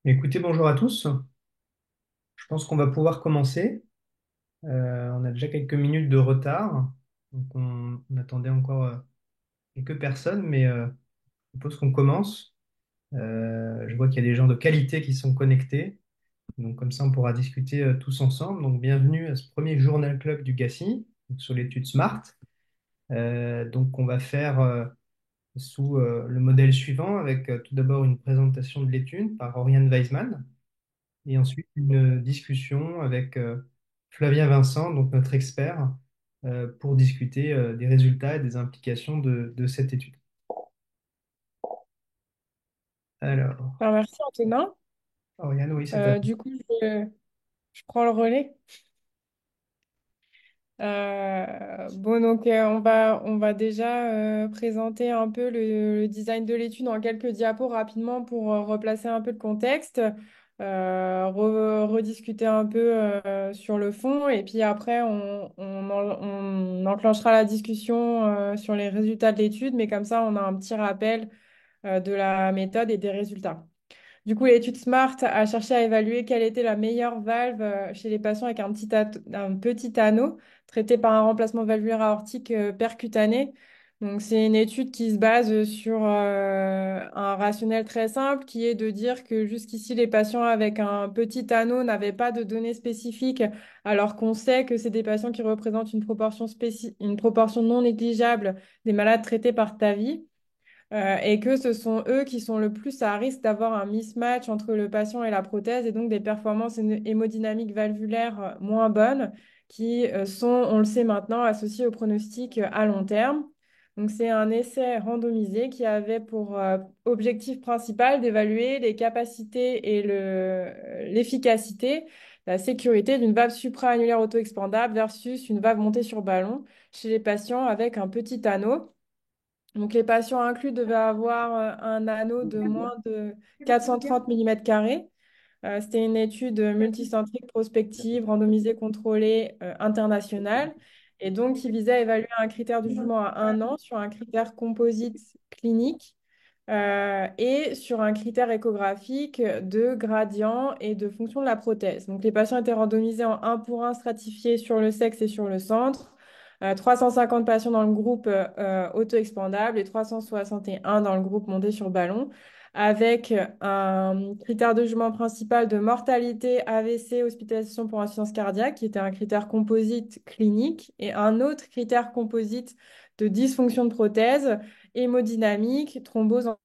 Écoutez, bonjour à tous. Je pense qu'on va pouvoir commencer. On a déjà quelques minutes de retard. Donc on attendait encore quelques personnes, mais je propose qu'on commence. Je vois qu'il y a des gens de qualité qui sont connectés. Donc comme ça, on pourra discuter tous ensemble. Donc bienvenue à ce premier Journal Club du GACI, donc sur l'étude SMART. Donc on va faire sous le modèle suivant avec tout d'abord une présentation de l'étude par Oriane Weisman. Et ensuite, une discussion avec Flavien Vincent, donc notre expert, pour discuter des résultats et des implications de cette étude. Alors, Alors, merci Antonin. Oriane, oui, c'est à Du coup, je prends le relais. Bon, donc on va déjà présenter un peu le design de l'étude en quelques diapos rapidement pour replacer un peu le contexte, rediscuter un peu sur le fond et puis après on enclenchera la discussion sur les résultats de l'étude, mais comme ça on a un petit rappel de la méthode et des résultats. Du coup, l'étude SMART a cherché à évaluer quelle était la meilleure valve chez les patients avec un petit anneau traité par un remplacement valvulaire aortique percutané. Donc, c'est une étude qui se base sur un rationnel très simple qui est de dire que jusqu'ici, les patients avec un petit anneau n'avaient pas de données spécifiques, alors qu'on sait que c'est des patients qui représentent une proportion non négligeable des malades traités par TAVI. Et que ce sont eux qui sont le plus à risque d'avoir un mismatch entre le patient et la prothèse et donc des performances hémodynamiques valvulaires moins bonnes qui sont, on le sait maintenant, associées au pronostic à long terme. Donc c'est un essai randomisé qui avait pour objectif principal d'évaluer les capacités et l'efficacité, la sécurité d'une valve supraannulaire auto-expandable versus une valve montée sur ballon chez les patients avec un petit anneau. Donc, les patients inclus devaient avoir un anneau de moins de 430 mm². C'était une étude multicentrique, prospective, randomisée, contrôlée, internationale. Et donc, qui visait à évaluer un critère de jugement à 1 an sur un critère composite clinique et sur un critère échographique de gradient et de fonction de la prothèse. Donc, les patients étaient randomisés en un pour un stratifiés sur le sexe et sur le centre. 350 patients dans le groupe auto-expandable et 361 dans le groupe monté sur ballon, avec un critère de jugement principal de mortalité, AVC, hospitalisation pour insuffisance cardiaque, qui était un critère composite clinique, et un autre critère composite de dysfonction de prothèse, hémodynamique, thrombose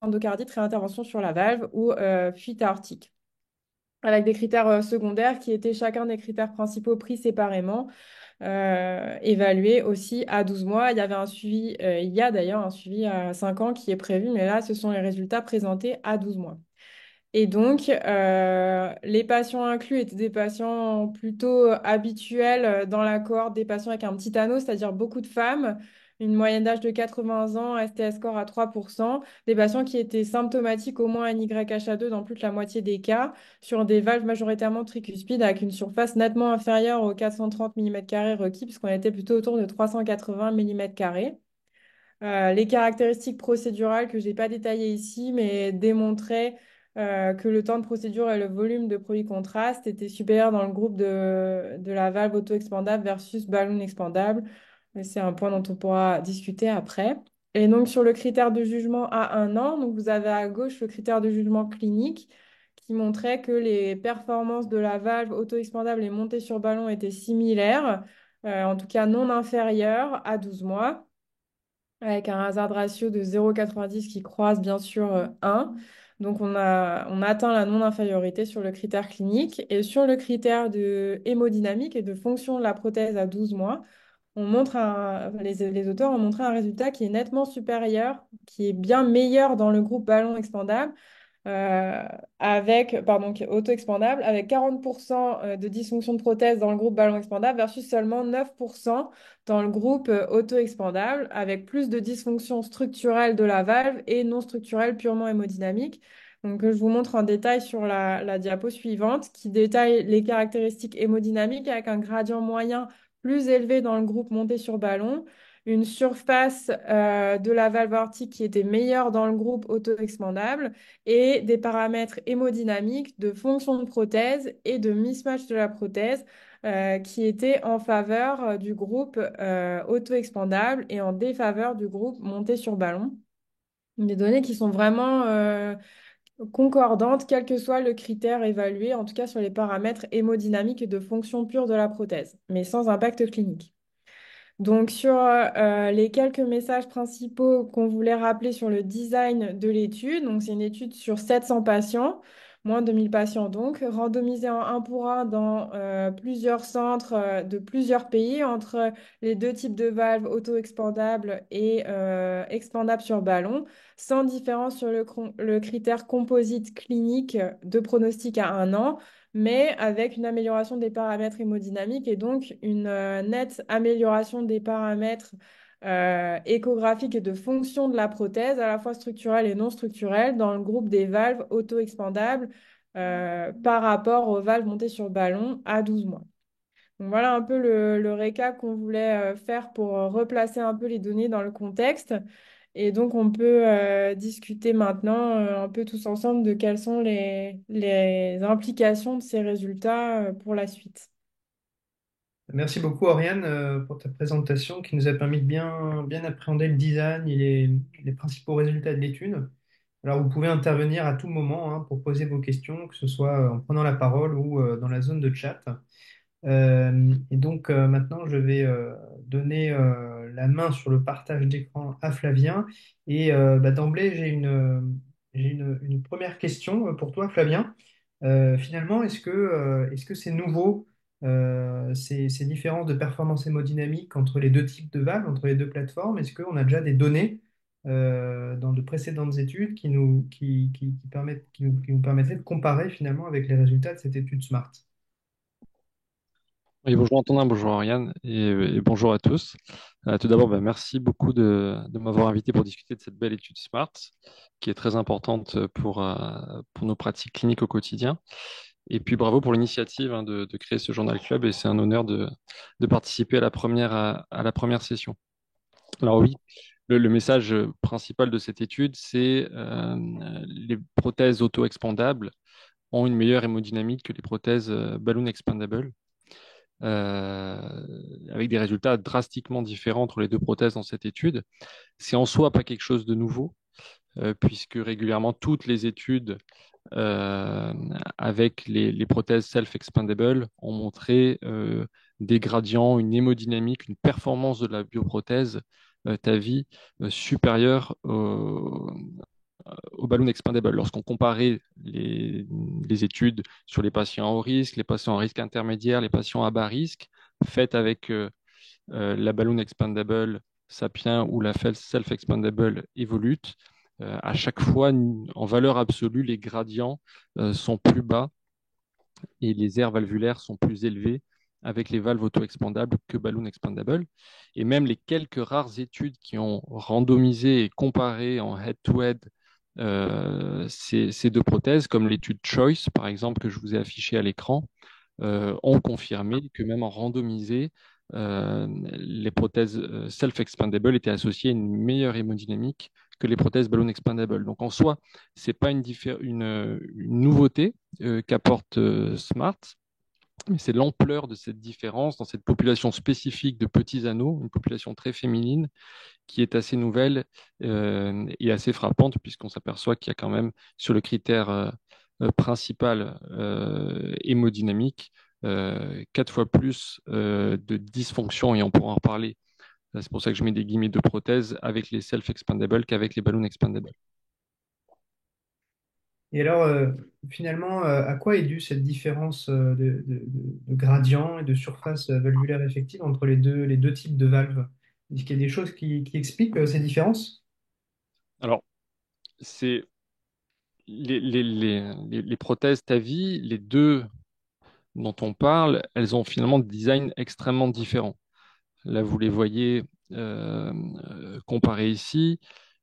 endocardite, réintervention sur la valve ou fuite aortique, avec des critères secondaires qui étaient chacun des critères principaux pris séparément, évalués aussi à 12 mois. Il y avait un suivi, il y a d'ailleurs un suivi à 5 ans qui est prévu, mais là, ce sont les résultats présentés à 12 mois. Et donc, les patients inclus étaient des patients plutôt habituels dans la cohorte des patients avec un petit anneau, c'est-à-dire beaucoup de femmes, une moyenne d'âge de 80 ans, STS score à 3%, des patients qui étaient symptomatiques au moins NYHA2 dans plus de la moitié des cas, sur des valves majoritairement tricuspides avec une surface nettement inférieure aux 430 mm² requis, puisqu'on était plutôt autour de 380 mm². Les caractéristiques procédurales que je n'ai pas détaillées ici, mais démontraient que le temps de procédure et le volume de produit contraste étaient supérieurs dans le groupe de la valve auto-expandable versus ballon expandable. Mais c'est un point dont on pourra discuter après. Et donc sur le critère de jugement à 1 an, donc vous avez à gauche le critère de jugement clinique qui montrait que les performances de la valve auto-expandable et montée sur ballon étaient similaires, en tout cas non inférieures à 12 mois avec un hazard ratio de 0,90 qui croise bien sûr 1. Donc on a atteint la non-infériorité sur le critère clinique. Et sur le critère de hémodynamique et de fonction de la prothèse à 12 mois, les auteurs ont montré un résultat qui est nettement supérieur, qui est bien meilleur dans le groupe ballon expandable euh, qui est auto-expandable, avec 40% de dysfonction de prothèse dans le groupe ballon expandable versus seulement 9% dans le groupe auto-expandable, avec plus de dysfonction structurelle de la valve et non structurelle purement hémodynamique. Donc, je vous montre en détail sur la diapo suivante qui détaille les caractéristiques hémodynamiques avec un gradient moyen plus élevé dans le groupe monté sur ballon, une surface de la valve aortique qui était meilleure dans le groupe auto-expandable et des paramètres hémodynamiques de fonction de prothèse et de mismatch de la prothèse qui étaient en faveur du groupe auto-expandable et en défaveur du groupe monté sur ballon. Des données qui sont vraiment concordantes, quel que soit le critère évalué, en tout cas sur les paramètres hémodynamiques et de fonction pure de la prothèse, mais sans impact clinique. Donc, sur les quelques messages principaux qu'on voulait rappeler sur le design de l'étude, donc c'est une étude sur 700 patients, moins de 1000 patients donc, randomisés en un pour un dans plusieurs centres de plusieurs pays entre les deux types de valves auto-expandables et expandables sur ballon, sans différence sur le critère composite clinique de pronostic à 1 an mais avec une amélioration des paramètres hémodynamiques et donc une nette amélioration des paramètres échographiques et de fonction de la prothèse, à la fois structurelle et non structurelle, dans le groupe des valves auto-expandables par rapport aux valves montées sur ballon à 12 mois. Donc voilà un peu le récap qu'on voulait faire pour replacer un peu les données dans le contexte. Et donc, on peut discuter maintenant un peu tous ensemble de quelles sont les implications de ces résultats pour la suite. Merci beaucoup, Oriane, pour ta présentation qui nous a permis de bien appréhender le design et les principaux résultats de l'étude. Alors, vous pouvez intervenir à tout moment, hein, pour poser vos questions, que ce soit en prenant la parole ou dans la zone de chat. Et donc maintenant, je vais donner la main sur le partage d'écran à Flavien. Et d'emblée, j'ai une première question pour toi, Flavien. Finalement, est-ce que c'est nouveau, ces différences de performance hémodynamique entre les deux types de valves, entre les deux plateformes? Est-ce qu'on a déjà des données dans de précédentes études qui nous permettraient de comparer finalement avec les résultats de cette étude SMART? Oui, bonjour Antonin, bonjour Ariane et bonjour à tous. Tout d'abord, merci beaucoup de m'avoir invité pour discuter de cette belle étude SMART qui est très importante pour nos pratiques cliniques au quotidien. Et puis bravo pour l'initiative de créer ce journal club et c'est un honneur de participer à la première session. Alors oui, le message principal de cette étude, c'est les prothèses auto-expandables ont une meilleure hémodynamique que les prothèses balloon expandable avec des résultats drastiquement différents entre les deux prothèses dans cette étude. C'est en soi pas quelque chose de nouveau, puisque régulièrement toutes les études avec les prothèses self-expandable ont montré des gradients, une hémodynamique, une performance de la bioprothèse TAVI supérieure au ballon expandable. Lorsqu'on comparait les études sur les patients haut risque, les patients à risque intermédiaire, les patients à bas risque, faites avec la ballon expandable Sapien ou la self-expandable Evolute, à chaque fois, en valeur absolue, les gradients sont plus bas et les aires valvulaires sont plus élevées avec les valves auto-expandables que ballon expandable. Et même les quelques rares études qui ont randomisé et comparé en head-to-head ces deux prothèses, comme l'étude Choice, par exemple, que je vous ai affichée à l'écran, ont confirmé que même en randomisé, les prothèses self-expandable étaient associées à une meilleure hémodynamique que les prothèses ballon expandable. Donc en soi, c'est pas une nouveauté qu'apporte Smart, mais c'est l'ampleur de cette différence dans cette population spécifique de petits anneaux, une population très féminine, qui est assez nouvelle et assez frappante, puisqu'on s'aperçoit qu'il y a quand même, sur le critère principal hémodynamique, 4 fois plus de dysfonction, et on pourra en reparler. C'est pour ça que je mets des guillemets de prothèse avec les self-expandables qu'avec les ballons expandables. Et alors, finalement, à quoi est due cette différence de gradient et de surface valvulaire effective entre les deux types de valves? Est-ce qu'il y a des choses qui expliquent ces différences? Alors, c'est les prothèses TAVI, les deux dont on parle, elles ont finalement des designs extrêmement différents. Là, vous les voyez comparés ici,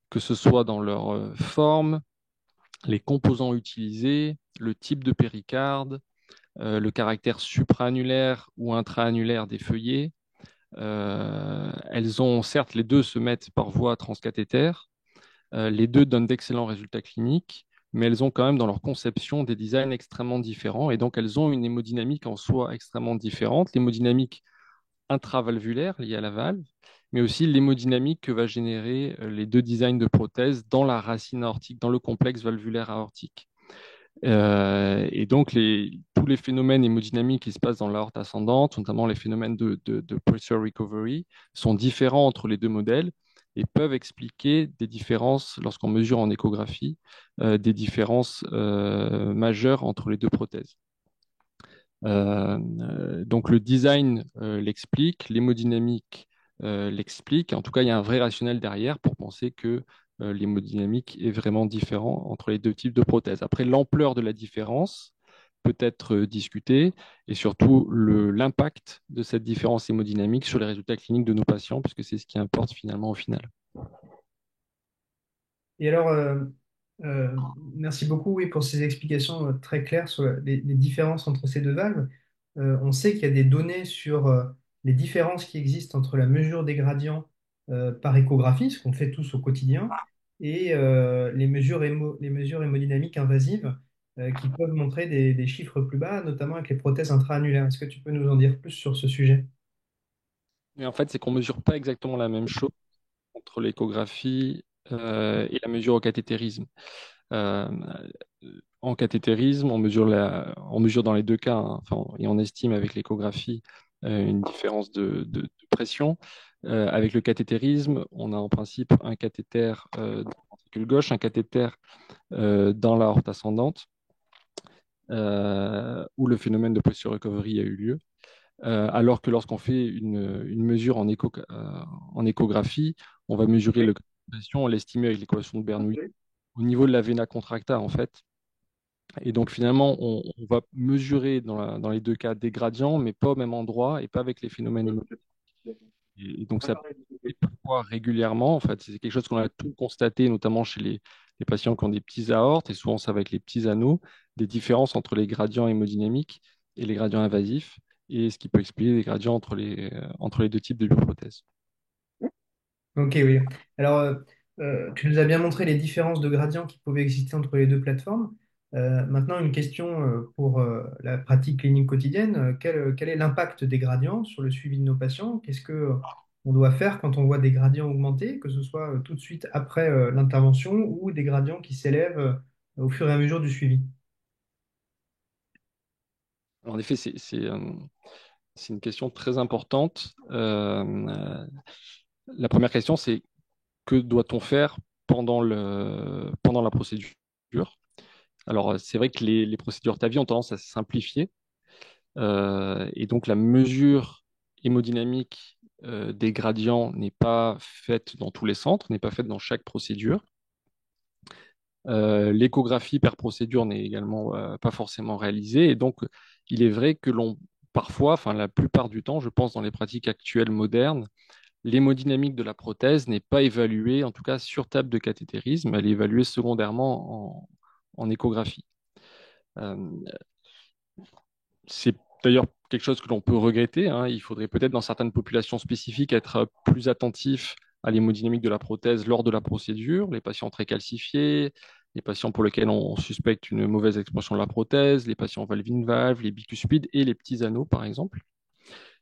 que ce soit dans leur forme, les composants utilisés, le type de péricarde, le caractère supraannulaire ou intraannulaire des feuillets, Elles ont, certes, les deux se mettent par voie transcathéter, les deux donnent d'excellents résultats cliniques, mais elles ont quand même dans leur conception des designs extrêmement différents, et donc elles ont une hémodynamique en soi extrêmement différente. L'hémodynamique intravalvulaire liée à la valve, mais aussi l'hémodynamique que va générer les deux designs de prothèses dans la racine aortique, dans le complexe valvulaire aortique. Et donc, tous les phénomènes hémodynamiques qui se passent dans l'aorte ascendante, notamment les phénomènes de pressure recovery, sont différents entre les deux modèles et peuvent expliquer des différences, lorsqu'on mesure en échographie, des différences majeures entre les deux prothèses. Donc le design l'explique, l'hémodynamique l'explique. En tout cas, il y a un vrai rationnel derrière pour penser que l'hémodynamique est vraiment différent entre les deux types de prothèses. Après, l'ampleur de la différence peut être discutée et surtout l'impact de cette différence hémodynamique sur les résultats cliniques de nos patients, puisque c'est ce qui importe finalement au final. Et alors, merci beaucoup, oui, pour ces explications très claires sur les différences entre ces deux valves. On sait qu'il y a des données sur les différences qui existent entre la mesure des gradients par échographie, ce qu'on fait tous au quotidien, et les mesures hémodynamiques invasives qui peuvent montrer des chiffres plus bas, notamment avec les prothèses intra-annulaires. Est-ce que tu peux nous en dire plus sur ce sujet? Mais en fait, c'est qu'on ne mesure pas exactement la même chose entre l'échographie et la mesure au cathétérisme. Euh, En cathétérisme, on mesure dans les deux cas, hein, enfin, et on estime avec l'échographie une différence de pression. Avec le cathétérisme, on a en principe un cathéter dans le ventricule gauche, un cathéter dans l'aorte ascendante, où le phénomène de pressure recovery a eu lieu. Alors que lorsqu'on fait une mesure en échographie, on va mesurer le pression, on l'estime avec l'équation de Bernoulli au niveau de la vena contracta, en fait. Et donc finalement, on va mesurer dans les deux cas des gradients, mais pas au même endroit et pas avec les phénomènes hémodynamiques. Et donc ça peut parfois régulièrement, en fait, c'est quelque chose qu'on a tout constaté, notamment chez les patients qui ont des petits aortes, et souvent ça va avec les petits anneaux, des différences entre les gradients hémodynamiques et les gradients invasifs, et ce qui peut expliquer les gradients entre les deux types de bioprothèses. Ok, oui. Alors, tu nous as bien montré les différences de gradients qui pouvaient exister entre les deux plateformes. Maintenant, une question pour la pratique clinique quotidienne. Quel est l'impact des gradients sur le suivi de nos patients? Qu'est-ce que on doit faire quand on voit des gradients augmenter, que ce soit tout de suite après l'intervention ou des gradients qui s'élèvent au fur et à mesure du suivi? En effet, c'est une question très importante. La première question, c'est que doit-on faire pendant la procédure? Alors, c'est vrai que les procédures TAVI ont tendance à se simplifier. Et donc, la mesure hémodynamique des gradients n'est pas faite dans tous les centres, n'est pas faite dans chaque procédure. L'échographie per procédure n'est également pas forcément réalisée. Et donc, il est vrai que parfois, enfin la plupart du temps, je pense dans les pratiques actuelles modernes, l'hémodynamique de la prothèse n'est pas évaluée, en tout cas sur table de cathétérisme, elle est évaluée secondairement en échographie. Euh, c'est d'ailleurs quelque chose que l'on peut regretter, hein. Il faudrait peut-être dans certaines populations spécifiques être plus attentif à l'hémodynamique de la prothèse lors de la procédure, les patients très calcifiés, les patients pour lesquels on suspecte une mauvaise expansion de la prothèse, les patients valve-in-valve, les bicuspides et les petits anneaux, par exemple.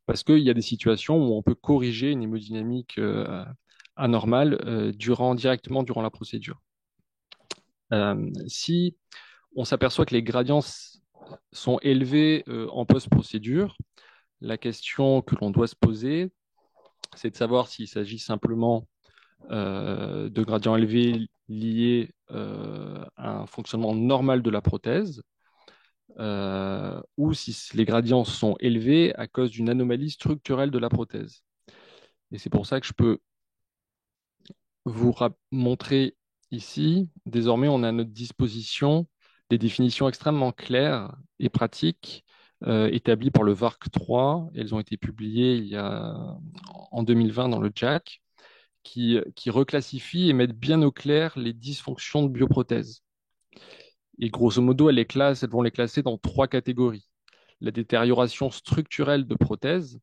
Parce qu'il y a des situations où on peut corriger une hémodynamique anormale directement durant la procédure. Si on s'aperçoit que les gradients sont élevés en post-procédure, la question que l'on doit se poser, c'est de savoir s'il s'agit simplement de gradients élevés liés à un fonctionnement normal de la prothèse, ou si les gradients sont élevés à cause d'une anomalie structurelle de la prothèse. Et c'est pour ça que je peux vous montrer ici, désormais, on a à notre disposition des définitions extrêmement claires et pratiques établies par le VARC 3. Elles ont été publiées en 2020 dans le JACC, qui reclassifient et mettent bien au clair les dysfonctions de bioprothèse. Et grosso modo, elles vont les classer dans trois catégories. La détérioration structurelle de prothèse,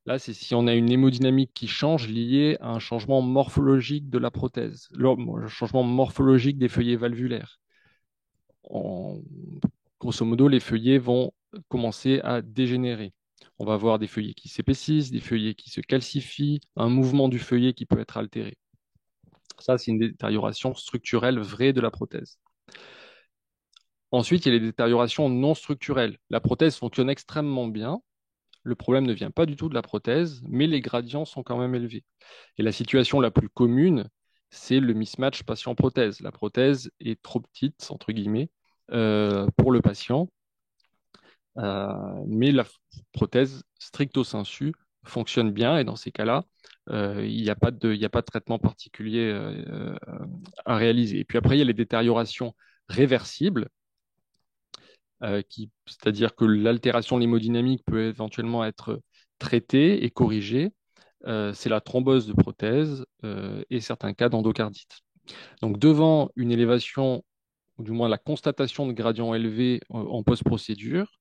Là, c'est si on a une hémodynamique qui change liée à un changement morphologique de la prothèse, le changement morphologique des feuillets valvulaires. En- Grosso modo, les feuillets vont commencer à dégénérer. On va avoir des feuillets qui s'épaississent, des feuillets qui se calcifient, un mouvement du feuillet qui peut être altéré. Ça, c'est une détérioration structurelle vraie de la prothèse. Ensuite, il y a les détériorations non structurelles. La prothèse fonctionne extrêmement bien. Le problème ne vient pas du tout de la prothèse, mais les gradients sont quand même élevés. Et la situation la plus commune, c'est le mismatch patient-prothèse. La prothèse est trop petite, entre guillemets, pour le patient, mais la prothèse stricto sensu fonctionne bien. Et dans ces cas-là, il n'y a pas de, il y a pas de traitement particulier à réaliser. Et puis après, il y a les détériorations réversibles, c'est-à-dire que l'altération de l'hémodynamique peut éventuellement être traitée et corrigée. C'est la thrombose de prothèse et certains cas d'endocardite. Donc, devant une élévation, ou du moins la constatation de gradient élevé en post-procédure,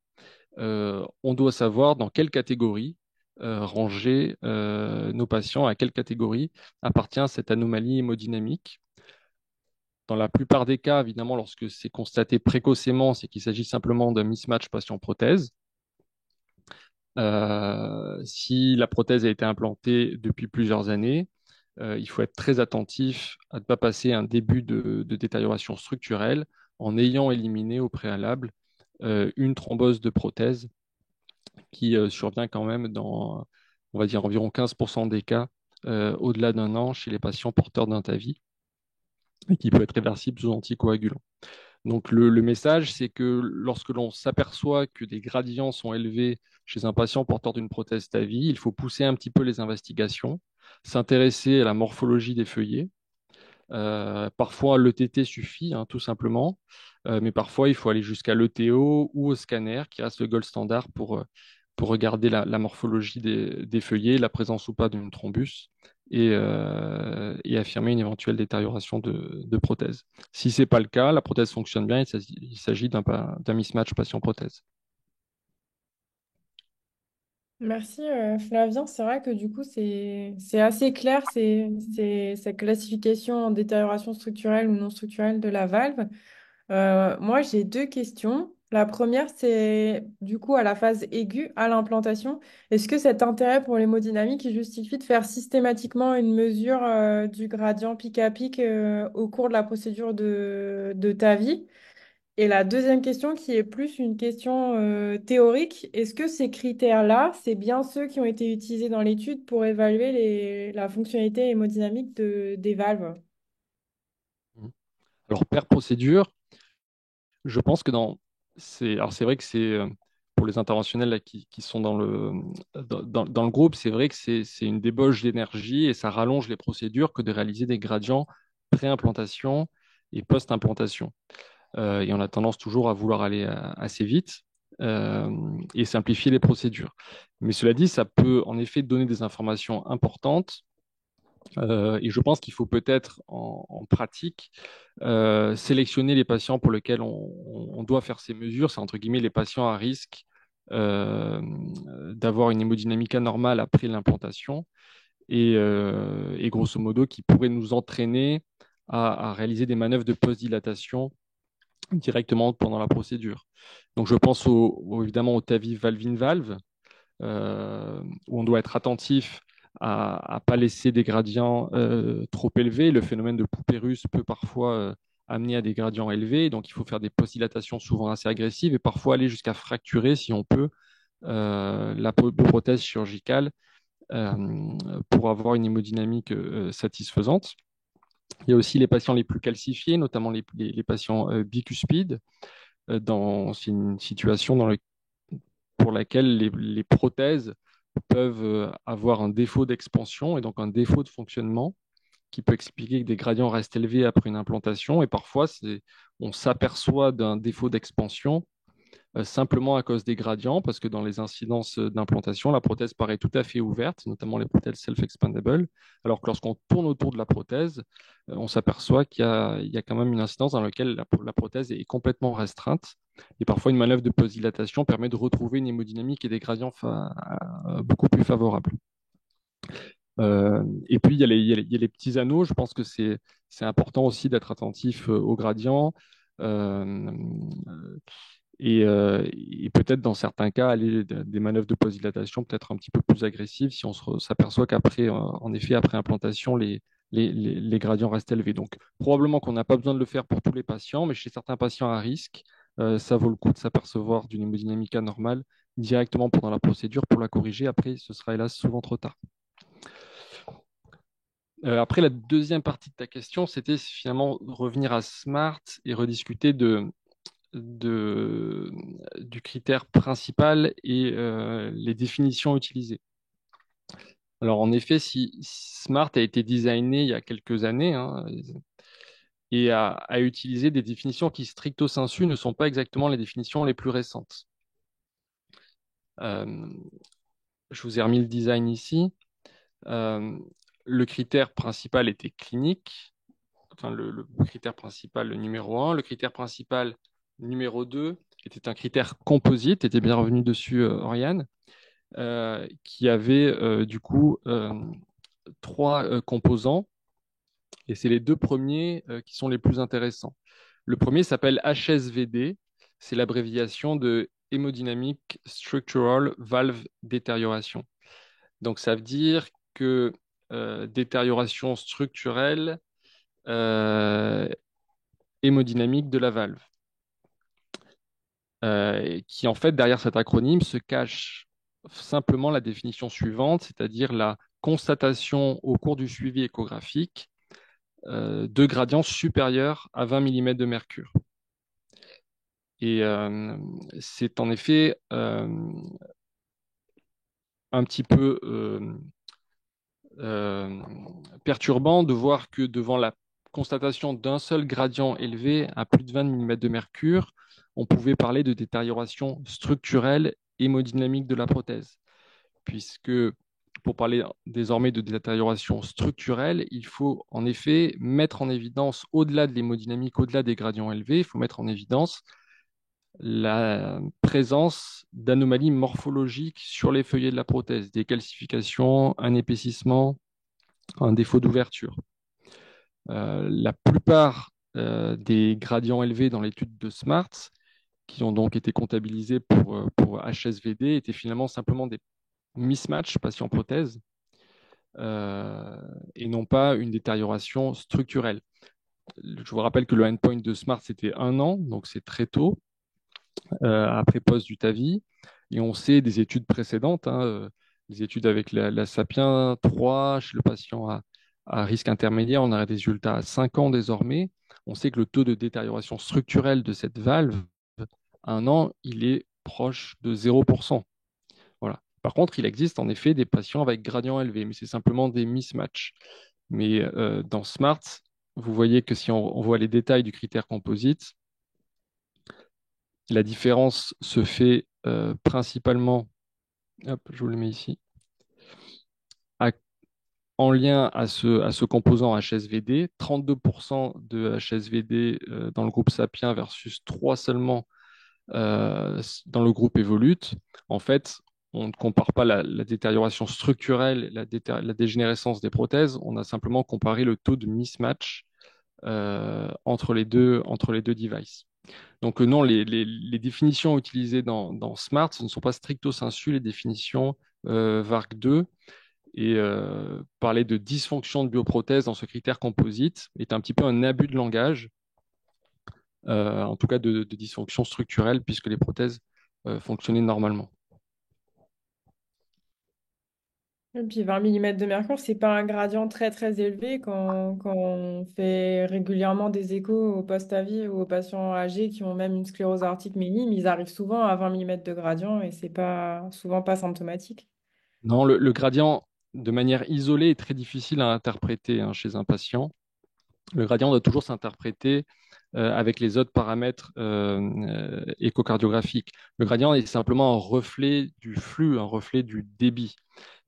on doit savoir dans quelle catégorie ranger nos patients, à quelle catégorie appartient cette anomalie hémodynamique. Dans la plupart des cas, évidemment, lorsque c'est constaté précocement, c'est qu'il s'agit simplement d'un mismatch patient-prothèse. Si la prothèse a été implantée depuis plusieurs années, il faut être très attentif à ne pas passer un début de détérioration structurelle en ayant éliminé au préalable une thrombose de prothèse qui survient quand même dans, on va dire, environ 15% des cas au-delà d'un an chez les patients porteurs d'un TAVI et qui peut être réversible sous anticoagulant. Donc le message, c'est que lorsque l'on s'aperçoit que des gradients sont élevés chez un patient porteur d'une prothèse TAVI, il faut pousser un petit peu les investigations, s'intéresser à la morphologie des feuillets. Parfois, l'ETT suffit, hein, tout simplement, mais parfois, il faut aller jusqu'à l'ETO ou au scanner, qui reste le gold standard pour regarder la morphologie des feuillets, la présence ou pas d'une thrombus, et affirmer une éventuelle détérioration de prothèse. Si ce n'est pas le cas, la prothèse fonctionne bien, il s'agit d'un mismatch patient-prothèse. Merci Flavien. C'est vrai que du coup, c'est assez clair, cette classification en détérioration structurelle ou non structurelle de la valve. Moi, j'ai deux questions. La première, c'est du coup à la phase aiguë, à l'implantation. Est-ce que cet intérêt pour l'hémodynamique justifie de faire systématiquement une mesure du gradient pic à pic au cours de la procédure de TAVI? Et la deuxième question, qui est plus une question théorique, est-ce que ces critères-là, c'est bien ceux qui ont été utilisés dans l'étude pour évaluer la fonctionnalité hémodynamique des valves? Alors, per procédure, je pense que alors c'est vrai que c'est pour les interventionnels là, qui sont dans le groupe, c'est vrai que c'est une débauche d'énergie et ça rallonge les procédures que de réaliser des gradients pré-implantation et post-implantation. Et on a tendance toujours à vouloir aller assez vite euh, et simplifier les procédures. Mais cela dit, ça peut en effet donner des informations importantes et je pense qu'il faut peut-être en pratique sélectionner les patients pour lesquels on doit faire ces mesures. C'est entre guillemets les patients à risque euh, d'avoir une hémodynamique anormale après l'implantation et grosso modo qui pourraient nous entraîner à réaliser des manœuvres de post-dilatation directement pendant la procédure. Donc je pense évidemment au TAVI valve-in-valve où on doit être attentif à ne pas laisser des gradients trop élevés. Le phénomène de poupée russe peut parfois amener à des gradients élevés, donc il faut faire des post-dilatations souvent assez agressives et parfois aller jusqu'à fracturer, si on peut, la prothèse chirurgicale euh, pour avoir une hémodynamique satisfaisante. Il y a aussi les patients les plus calcifiés, notamment les patients bicuspides, c'est une situation pour laquelle les prothèses peuvent avoir un défaut d'expansion et donc un défaut de fonctionnement qui peut expliquer que des gradients restent élevés après une implantation. Et parfois, on s'aperçoit d'un défaut d'expansion simplement à cause des gradients, parce que dans les incidences d'implantation, la prothèse paraît tout à fait ouverte, notamment les prothèses self-expandable, alors que lorsqu'on tourne autour de la prothèse, on s'aperçoit qu'il y a quand même une incidence dans laquelle la prothèse est complètement restreinte Et parfois, une manœuvre de post-dilatation permet de retrouver une hémodynamique et des gradients beaucoup plus favorables. Et puis, il y a les petits anneaux. Je pense que c'est important aussi d'être attentif aux gradients. Euh, et peut-être dans certains cas, aller des manœuvres de post-dilatation peut-être un petit peu plus agressives si on s'aperçoit qu'après, en effet, après implantation, les gradients restent élevés. Donc, probablement qu'on n'a pas besoin de le faire pour tous les patients, mais chez certains patients à risque, ça vaut le coup de s'apercevoir d'une hémodynamique anormale directement pendant la procédure pour la corriger. Après, ce sera hélas souvent trop tard. Après, la deuxième partie de ta question, c'était finalement revenir à SMART et rediscuter de, du critère principal et les définitions utilisées. Alors, en effet, si SMART a été designé il y a quelques années, hein, et a utilisé des définitions qui, stricto sensu, ne sont pas exactement les définitions les plus récentes. Euh, je vous ai remis le design ici. Euh, le critère principal était clinique, enfin le critère principal, le numéro 1. Le critère principal, numéro 2, était un critère composite, était bien revenu dessus, Oriane, qui avait du coup 3 composants, et c'est les deux premiers qui sont les plus intéressants. Le premier s'appelle HSVD, c'est l'abréviation de Hemodynamic Structural Valve Deterioration. Donc ça veut dire que détérioration structurelle hémodynamique de la valve, qui en fait, derrière cet acronyme, se cache simplement la définition suivante, c'est-à-dire la constatation au cours du suivi échographique de gradients supérieurs à 20 mm de mercure. Et c'est en effet un petit peu euh, perturbant de voir que devant la constatation d'un seul gradient élevé à plus de 20 mm de mercure, on pouvait parler de détérioration structurelle hémodynamique de la prothèse. Puisque pour parler désormais de détérioration structurelle, il faut en effet mettre en évidence, au-delà de l'hémodynamique, au-delà des gradients élevés, il faut mettre en évidence la présence d'anomalies morphologiques sur les feuillets de la prothèse, des calcifications, un épaississement, un défaut d'ouverture. La plupart des gradients élevés dans l'étude de SMART, qui ont donc été comptabilisés pour HSVD, étaient finalement simplement des mismatchs patient-prothèse et non pas une détérioration structurelle. Je vous rappelle que le endpoint de SMART, c'était 1 an, donc c'est très tôt, après poste du TAVI. Et on sait des études précédentes, hein, des études avec la Sapien 3 chez le patient à risque intermédiaire, on a des résultats à 5 ans désormais. On sait que le taux de détérioration structurelle de cette valve, à 1 an, il est proche de 0%. Voilà. Par contre, il existe en effet des patients avec gradient élevé, mais c'est simplement des mismatchs. Mais dans SMART, vous voyez que si on voit les détails du critère composite, la différence se fait principalement, hop, je vous le mets ici, à- en lien à ce composant HSVD, 32% de HSVD dans le groupe Sapien versus 3 seulement dans le groupe Evolute. En fait, on ne compare pas la détérioration structurelle, la dégénérescence des prothèses, on a simplement comparé le taux de mismatch entre les deux devices. Donc non, les définitions utilisées dans SMART, ce ne sont pas stricto sensu les définitions VARC2, et parler de dysfonction de bioprothèse dans ce critère composite est un petit peu un abus de langage, en tout cas de dysfonction structurelle, puisque les prothèses fonctionnaient normalement. Et puis 20 mm de mercure, c'est pas un gradient très très élevé quand on fait régulièrement des échos aux post-avis ou aux patients âgés qui ont même une sclérose aortique minime. Ils arrivent souvent à 20 mm de gradient et c'est pas souvent pas symptomatique. Non, le gradient, de manière isolée, est très difficile à interpréter, hein, chez un patient. Le gradient doit toujours s'interpréter avec les autres paramètres échocardiographiques. Le gradient est simplement un reflet du flux, un reflet du débit.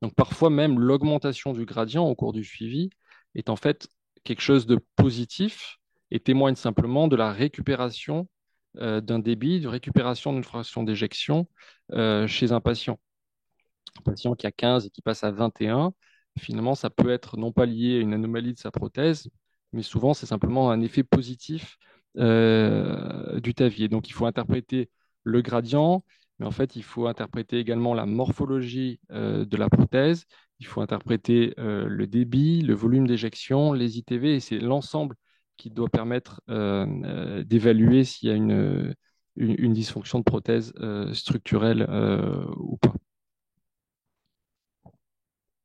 Donc parfois même l'augmentation du gradient au cours du suivi est en fait quelque chose de positif et témoigne simplement de la récupération d'un débit, de récupération d'une fraction d'éjection chez un patient qui a 15 et qui passe à 21, finalement, ça peut être non pas lié à une anomalie de sa prothèse, mais souvent, c'est simplement un effet positif du TAVI. Donc, il faut interpréter le gradient, mais en fait, il faut interpréter également la morphologie de la prothèse, il faut interpréter le débit, le volume d'éjection, les ITV, et c'est l'ensemble qui doit permettre d'évaluer s'il y a une dysfonction de prothèse structurelle ou pas.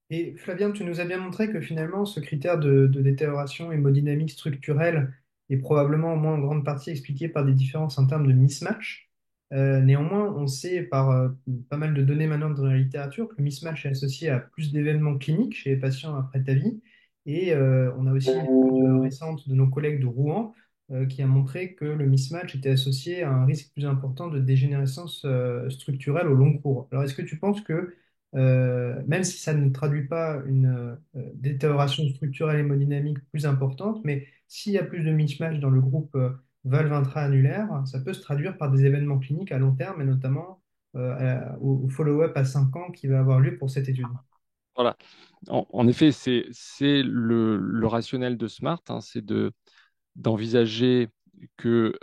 Et Flavien, tu nous as bien montré que finalement, ce critère de détérioration hémodynamique structurelle est probablement au moins en grande partie expliqué par des différences en termes de mismatch. Néanmoins, on sait par pas mal de données maintenant dans la littérature que le mismatch est associé à plus d'événements cliniques chez les patients après ta vie. Et on a aussi une étude récente de nos collègues de Rouen qui a montré que le mismatch était associé à un risque plus important de dégénérescence structurelle au long cours. Alors, est-ce que tu penses que même si ça ne traduit pas une détérioration structurelle hémodynamique plus importante, mais s'il y a plus de mismatch dans le groupe valve intra-annulaire, ça peut se traduire par des événements cliniques à long terme, et notamment au follow-up à 5 ans qui va avoir lieu pour cette étude. Voilà. En effet, c'est le rationnel de SMART, hein, c'est d'envisager que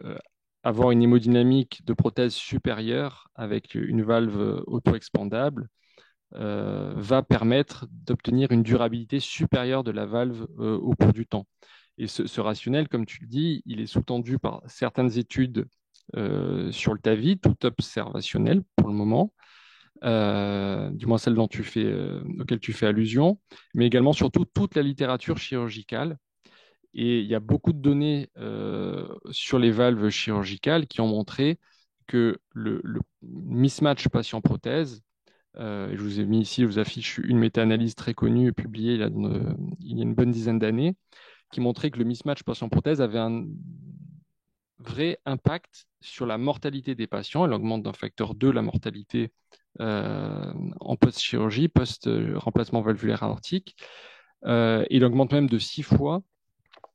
avoir une hémodynamique de prothèse supérieure avec une valve auto-expandable va permettre d'obtenir une durabilité supérieure de la valve au cours du temps. Et ce rationnel, comme tu le dis, il est sous-tendu par certaines études sur le TAVI, tout observationnel pour le moment, du moins celle auquel tu fais allusion, mais également surtout toute la littérature chirurgicale. Et il y a beaucoup de données sur les valves chirurgicales qui ont montré que le mismatch patient-prothèse, et je vous ai mis ici, je vous affiche une méta-analyse très connue publiée il y a une bonne dizaine d'années, qui montrait que le mismatch patient-prothèse avait un vrai impact sur la mortalité des patients. Elle augmente d'un facteur 2 la mortalité en post-chirurgie, post-remplacement valvulaire aortique. Il augmente même de 6 fois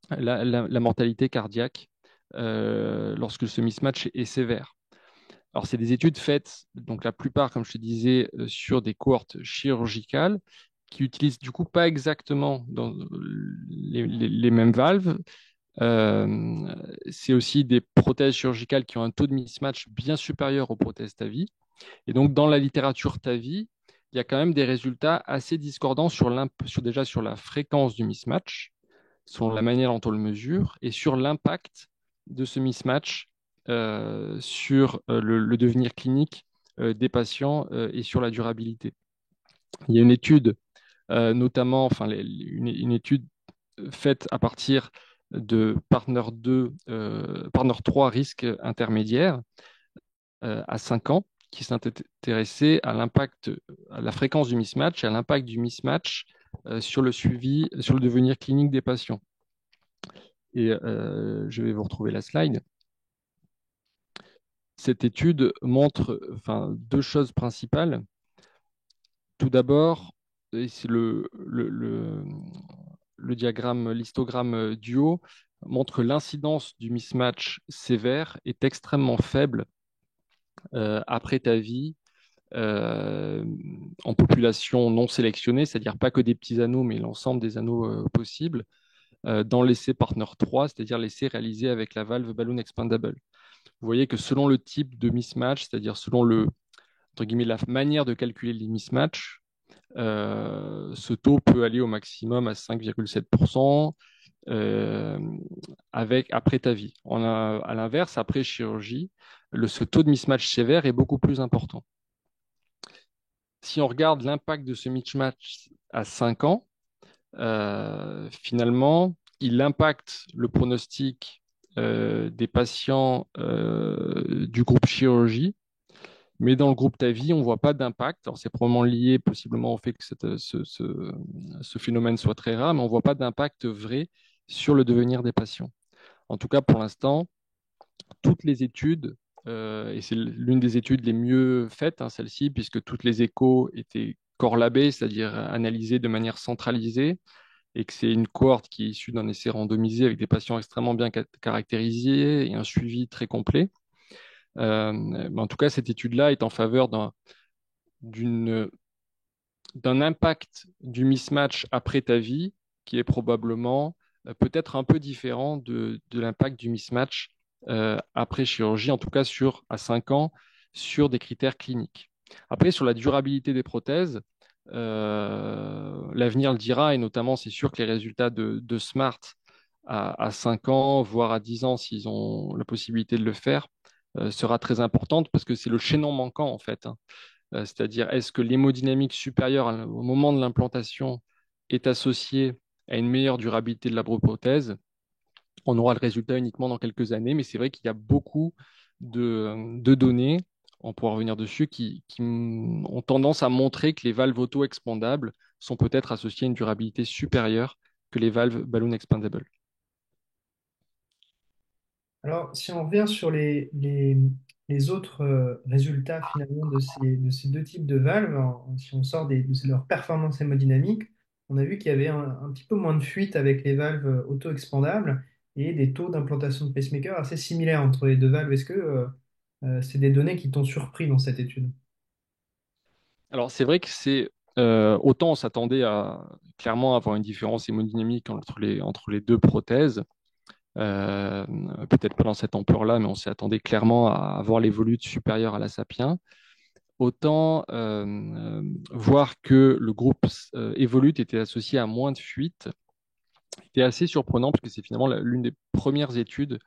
la mortalité cardiaque lorsque ce mismatch est sévère. Alors, c'est des études faites, donc la plupart, comme je te disais, sur des cohortes chirurgicales qui utilisent du coup pas exactement dans les mêmes valves. C'est aussi des prothèses chirurgicales qui ont un taux de mismatch bien supérieur aux prothèses TAVI. Et donc, dans la littérature TAVI, il y a quand même des résultats assez discordants déjà sur la fréquence du mismatch, sur la manière dont on le mesure et sur l'impact de ce mismatch sur le devenir clinique des patients et sur la durabilité. Il y a une étude, notamment, enfin, une étude faite à partir de Partner 2, Partner 3 risque intermédiaire à 5 ans, qui s'intéressait à l'impact, à la fréquence du mismatch et à l'impact du mismatch sur le suivi, sur le devenir clinique des patients. Et je vais vous retrouver la slide. Cette étude montre deux choses principales. Tout d'abord, et c'est le diagramme, l'histogramme du haut, montre que l'incidence du mismatch sévère est extrêmement faible après ta vie en population non sélectionnée, c'est-à-dire pas que des petits anneaux, mais l'ensemble des anneaux possibles, dans l'essai Partner 3, c'est-à-dire l'essai réalisé avec la valve Balloon Expandable. Vous voyez que selon le type de mismatch, c'est-à-dire selon entre guillemets, la manière de calculer les mismatchs, ce taux peut aller au maximum à 5,7% après ta vie. À l'inverse, après chirurgie, ce taux de mismatch sévère est beaucoup plus important. Si on regarde l'impact de ce mismatch à 5 ans, finalement, il impacte le pronostic des patients du groupe chirurgie, mais dans le groupe TAVI, on ne voit pas d'impact. Alors, c'est probablement lié possiblement au fait que ce phénomène soit très rare, mais on ne voit pas d'impact vrai sur le devenir des patients. En tout cas, pour l'instant, toutes les études, et c'est l'une des études les mieux faites, hein, celle-ci, puisque toutes les échos étaient corrélabées, c'est-à-dire analysées de manière centralisée, et que c'est une cohorte qui est issue d'un essai randomisé avec des patients extrêmement bien caractérisés et un suivi très complet. Mais en tout cas, cette étude-là est en faveur d'une d'un impact du mismatch après ta vie qui est probablement peut-être un peu différent de l'impact du mismatch après chirurgie, en tout cas à 5 ans, sur des critères cliniques. Après, sur la durabilité des prothèses, l'avenir le dira, et notamment, c'est sûr que les résultats de SMART à 5 ans, voire à 10 ans, s'ils ont la possibilité de le faire, sera très importante parce que c'est le chaînon manquant, en fait, hein. C'est-à-dire, est-ce que l'hémodynamique supérieure au moment de l'implantation est associée à une meilleure durabilité de la prothèse? On aura le résultat uniquement dans quelques années, mais c'est vrai qu'il y a beaucoup de données, on pourra revenir dessus, qui ont tendance à montrer que les valves auto-expandables sont peut-être associées à une durabilité supérieure que les valves balloon expandable. Alors, si on revient sur les autres résultats finalement de ces deux types de valves, si on sort de leur performance hémodynamique, on a vu qu'il y avait un petit peu moins de fuite avec les valves auto-expandables et des taux d'implantation de pacemaker assez similaires entre les deux valves. Est-ce que c'est des données qui t'ont surpris dans cette étude? Alors, c'est vrai que autant on s'attendait à clairement avoir une différence hémodynamique entre les deux prothèses. Euh, Peut-être pas dans cette ampleur-là, mais on s'y attendait clairement à avoir les volutes supérieures à la Sapien. Autant voir que le groupe Evolute était associé à moins de fuites était assez surprenant parce que c'est finalement l'une des premières études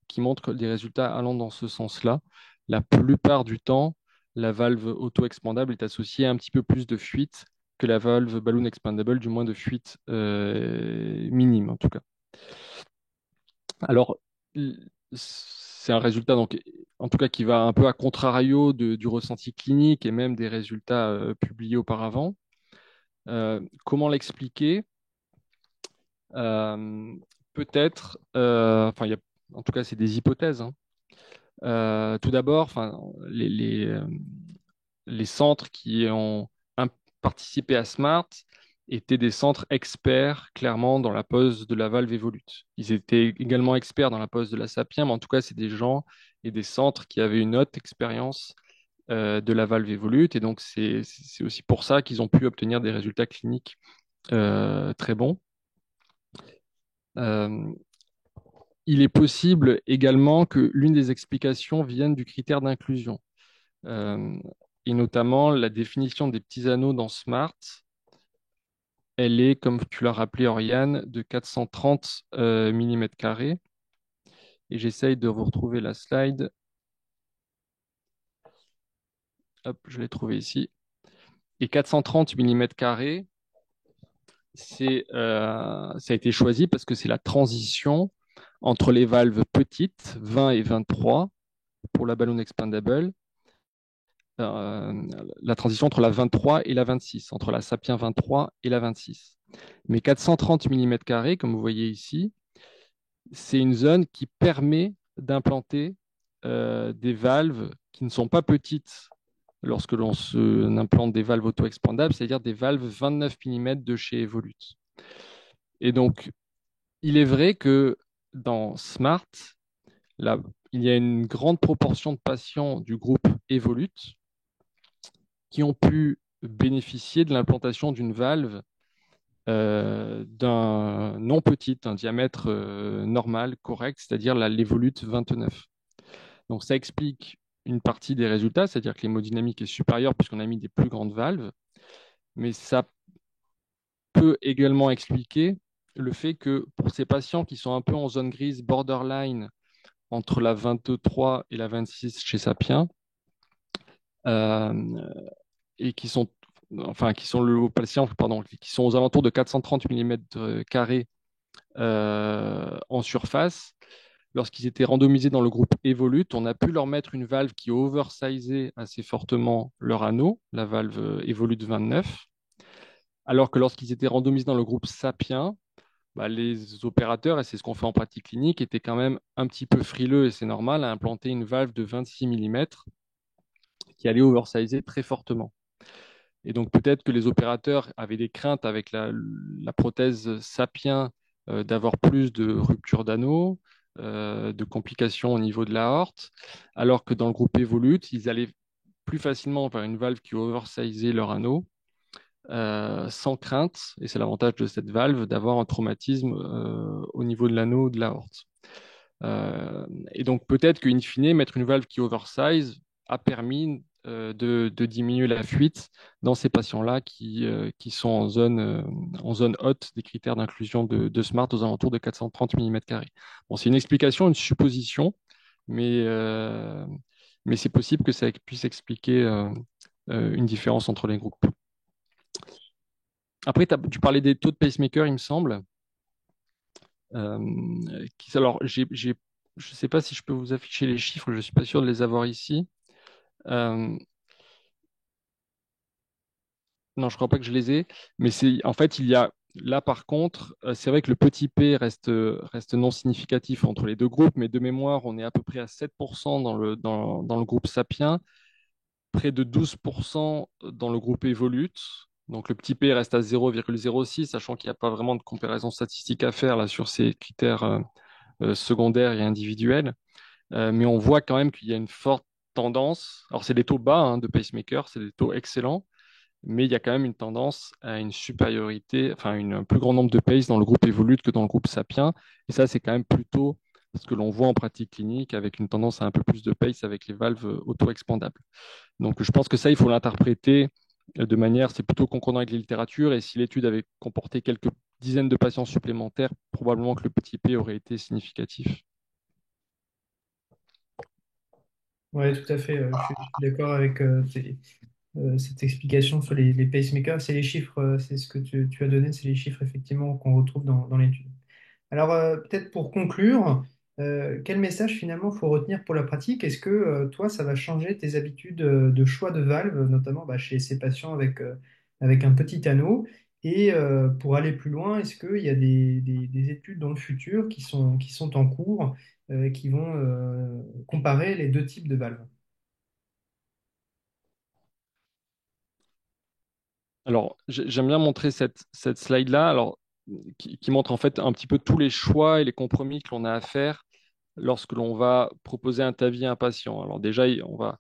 qui montre des résultats allant dans ce sens-là. La plupart du temps, la valve auto-expandable est associée à un petit peu plus de fuites que la valve balloon expandable, du moins de fuites minimes en tout cas. Alors, c'est un résultat donc, en tout cas, qui va un peu à contrario du ressenti clinique et même des résultats publiés auparavant. Comment l'expliquer? Euh, Peut-être, enfin, en tout cas, c'est des hypothèses, hein. Tout d'abord, enfin, les centres qui ont participé à SMART étaient des centres experts, clairement, dans la pose de la valve évolute. Ils étaient également experts dans la pose de la Sapien, mais en tout cas, c'est des gens et des centres qui avaient une haute expérience de la valve évolute, et donc c'est aussi pour ça qu'ils ont pu obtenir des résultats cliniques très bons. Euh, il est possible également que l'une des explications vienne du critère d'inclusion, euh, et notamment la définition des petits anneaux dans SMART. Elle est, comme tu l'as rappelé, Oriane, de 430 mm². Et j'essaye de vous retrouver la slide. Hop, je l'ai trouvé ici. Et 430 mm², ça a été choisi parce que c'est la transition entre les valves petites, 20 et 23, pour la balloon expandable, euh, la transition entre la 23 et la 26, entre la Sapien 23 et la 26. Mais 430 mm², comme vous voyez ici, c'est une zone qui permet d'implanter des valves qui ne sont pas petites lorsque implante des valves auto-expandables, c'est-à-dire des valves 29 mm de chez Evolute. Et donc, il est vrai que dans SMART, là, il y a une grande proportion de patients du groupe Evolute qui ont pu bénéficier de l'implantation d'une valve d'un non petit, un diamètre normal, correct, c'est-à-dire l'Evolute 29. Donc ça explique une partie des résultats, c'est-à-dire que l'hémodynamique est supérieure puisqu'on a mis des plus grandes valves, mais ça peut également expliquer le fait que pour ces patients qui sont un peu en zone grise borderline entre la 23 et la 26 chez Sapien, euh, et qui sont le patient, pardon, qui sont aux alentours de 430 mm² en surface, lorsqu'ils étaient randomisés dans le groupe Evolute, on a pu leur mettre une valve qui oversizait assez fortement leur anneau, la valve Evolute 29, alors que lorsqu'ils étaient randomisés dans le groupe Sapien, bah, les opérateurs, et c'est ce qu'on fait en pratique clinique, étaient quand même un petit peu frileux, et c'est normal, à implanter une valve de 26 mm qui allait oversizer très fortement. Et donc peut-être que les opérateurs avaient des craintes avec la prothèse Sapien d'avoir plus de rupture d'anneau, de complications au niveau de l'aorte, alors que dans le groupe Evolute, ils allaient plus facilement vers une valve qui oversizait leur anneau, sans crainte, et c'est l'avantage de cette valve, d'avoir un traumatisme au niveau de l'anneau ou de l'aorte. Et donc peut-être qu'in fine, mettre une valve qui oversize a permis de diminuer la fuite dans ces patients-là qui sont en zone haute des critères d'inclusion de SMART aux alentours de 430 mm². Bon, c'est une explication, une supposition, mais, euh, mais c'est possible que ça puisse expliquer une différence entre les groupes. Après, tu parlais des taux de pacemaker, il me semble. Alors, je ne sais pas si je peux vous afficher les chiffres, je ne suis pas sûr de les avoir ici. Euh, non, je ne crois pas que je les ai, mais en fait, il y a là par contre, c'est vrai que le petit p reste non significatif entre les deux groupes, mais de mémoire, on est à peu près à 7% dans le groupe Sapiens, près de 12% dans le groupe Evolute. Donc le petit p reste à 0,06, sachant qu'il n'y a pas vraiment de comparaison statistique à faire là sur ces critères secondaires et individuels. Mais on voit quand même qu'il y a une forte tendance. Alors, c'est des taux bas de pacemaker, c'est des taux excellents, mais il y a quand même une tendance à une supériorité, enfin, un plus grand nombre de pace dans le groupe Evolute que dans le groupe Sapien. Et ça, c'est quand même plutôt ce que l'on voit en pratique clinique avec une tendance à un peu plus de pace avec les valves auto-expandables. Donc, je pense que ça, il faut l'interpréter de manière, c'est plutôt concordant avec les littératures. Et si l'étude avait comporté quelques dizaines de patients supplémentaires, probablement que le petit p aurait été significatif. Oui, tout à fait. Je suis d'accord avec cette explication sur les pacemakers. C'est les chiffres, c'est ce que tu as donné, c'est les chiffres effectivement qu'on retrouve dans l'étude. Alors, peut-être pour conclure, quel message finalement faut retenir pour la pratique? Est-ce que toi, ça va changer tes habitudes de choix de valve, notamment bah, chez ces patients avec un petit anneau? Et pour aller plus loin, est-ce qu'il y a des études dans le futur qui sont en cours, qui vont comparer les deux types de valves? Alors, j'aime bien montrer cette slide-là, alors, qui montre en fait un petit peu tous les choix et les compromis que l'on a à faire lorsque l'on va proposer un TAVI à un patient. Alors déjà, on va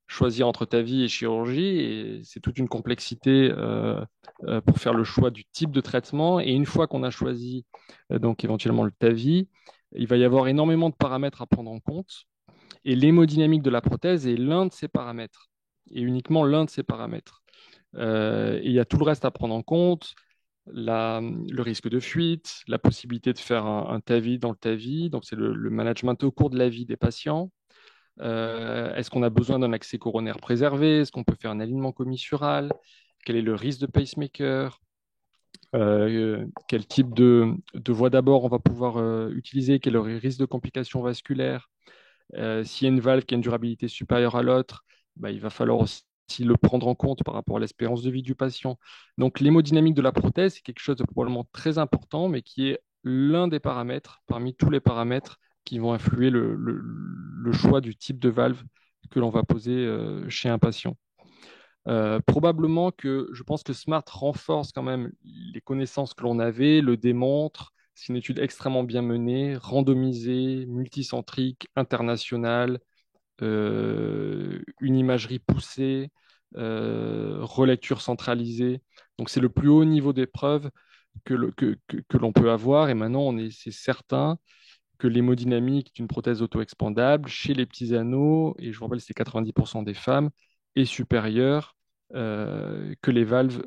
choisir entre TAVI et chirurgie, et c'est toute une complexité pour faire le choix du type de traitement. Et une fois qu'on a choisi donc éventuellement le TAVI, il va y avoir énormément de paramètres à prendre en compte. Et l'hémodynamique de la prothèse est l'un de ces paramètres, et uniquement l'un de ces paramètres. Et il y a tout le reste à prendre en compte, le risque de fuite, la possibilité de faire un TAVI dans le TAVI, donc c'est le management au cours de la vie des patients. Est-ce qu'on a besoin d'un accès coronaire préservé? Est-ce qu'on peut faire un alignement commissural? Quel est le risque de pacemaker? Quel type de voie d'abord on va pouvoir utiliser? Quel est le risque de complications vasculaires? S'il y a une valve qui a une durabilité supérieure à l'autre, bah, il va falloir aussi le prendre en compte par rapport à l'espérance de vie du patient. Donc l'hémodynamique de la prothèse, c'est quelque chose de probablement très important, mais qui est l'un des paramètres parmi tous les paramètres qui vont influer le choix du type de valve que l'on va poser chez un patient. Probablement que je pense que SMART renforce quand même les connaissances que l'on avait, le démontre. C'est une étude extrêmement bien menée, randomisée, multicentrique, internationale, une imagerie poussée, relecture centralisée. Donc c'est le plus haut niveau d'épreuve que l'on peut avoir. Et maintenant, c'est certain que l'hémodynamique d'une prothèse auto-expandable chez les petits anneaux, et je vous rappelle, c'est 90% des femmes, est supérieure que les valves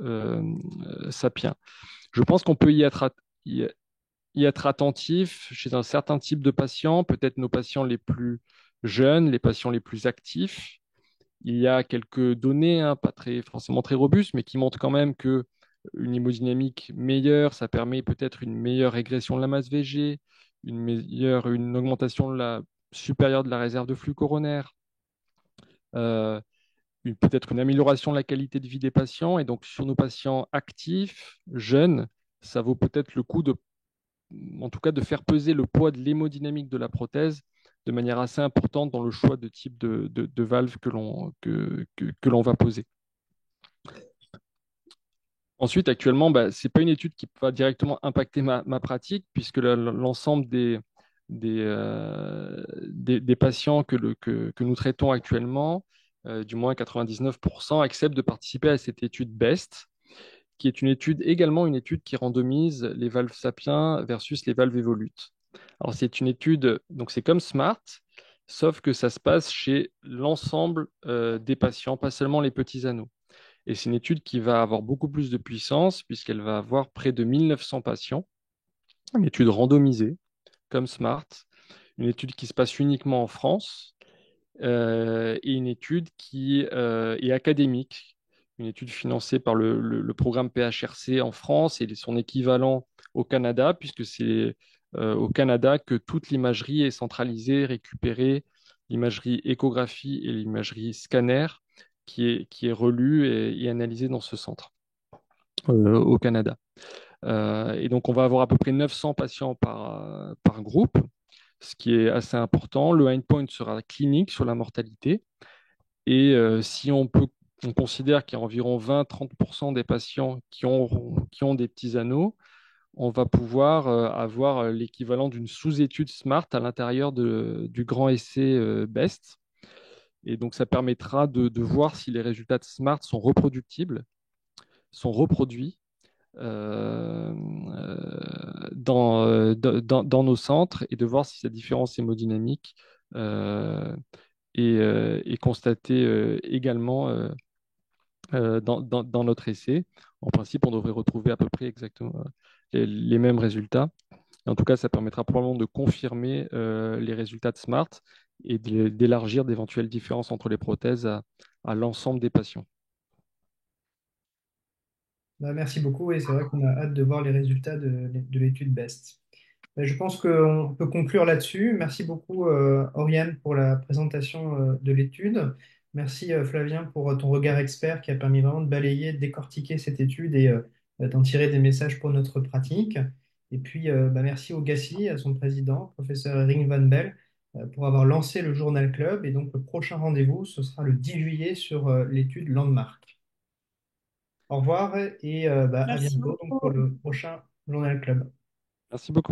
sapiens. Je pense qu'on peut y être attentif chez un certain type de patients, peut-être nos patients les plus jeunes, les patients les plus actifs. Il y a quelques données, pas forcément très robustes, mais qui montrent quand même que une hémodynamique meilleure, ça permet peut-être une meilleure régression de la masse VG, une augmentation supérieure de la réserve de flux coronaire, euh, peut-être une amélioration de la qualité de vie des patients. Et donc, sur nos patients actifs, jeunes, ça vaut peut-être le coup en tout cas, de faire peser le poids de l'hémodynamique de la prothèse de manière assez importante dans le choix de type de valve que l'on va poser. Ensuite, actuellement, ce n'est pas une étude qui va directement impacter ma pratique, puisque l'ensemble des patients que nous traitons actuellement, du moins 99%, acceptent de participer à cette étude BEST, qui est une étude, également une étude qui randomise les valves Sapiens versus les valves Evolut. Alors, c'est une étude, donc c'est comme SMART, sauf que ça se passe chez l'ensemble des patients, pas seulement les petits anneaux. Et c'est une étude qui va avoir beaucoup plus de puissance, puisqu'elle va avoir près de 1900 patients, une étude randomisée, comme SMART, une étude qui se passe uniquement en France, et une étude qui est académique, une étude financée par le programme PHRC en France et son équivalent au Canada, puisque c'est au Canada que toute l'imagerie est centralisée, récupérée, l'imagerie échographie et l'imagerie scanner qui est relue et analysée dans ce centre au Canada. Et donc, on va avoir à peu près 900 patients par groupe, ce qui est assez important. Le endpoint sera clinique sur la mortalité. Et si on considère qu'il y a environ 20-30% des patients qui ont des petits anneaux, on va pouvoir avoir l'équivalent d'une sous-étude SMART à l'intérieur du grand essai BEST. Et donc, ça permettra de voir si les résultats de SMART sont reproductibles, sont reproduits dans nos centres et de voir si cette différence hémodynamique euh, est constatée également dans notre essai. En principe, on devrait retrouver à peu près exactement les mêmes résultats. En tout cas, ça permettra probablement de confirmer les résultats de SMART et d'élargir d'éventuelles différences entre les prothèses à l'ensemble des patients. Bah, merci beaucoup et c'est vrai qu'on a hâte de voir les résultats de l'étude BEST. Je pense qu'on peut conclure là-dessus. Merci beaucoup, Oriane, pour la présentation, de l'étude. Merci, Flavien, pour ton regard expert qui a permis vraiment de balayer, de décortiquer cette étude et d'en tirer des messages pour notre pratique. Et puis, bah, merci au GACI, à son président, professeur Ring Van Bell, pour avoir lancé le Journal Club. Et donc, le prochain rendez-vous, ce sera le 10 juillet sur l'étude Landmark. Au revoir et bah, à Merci bientôt donc, pour beaucoup. le prochain Journal Club. Merci beaucoup.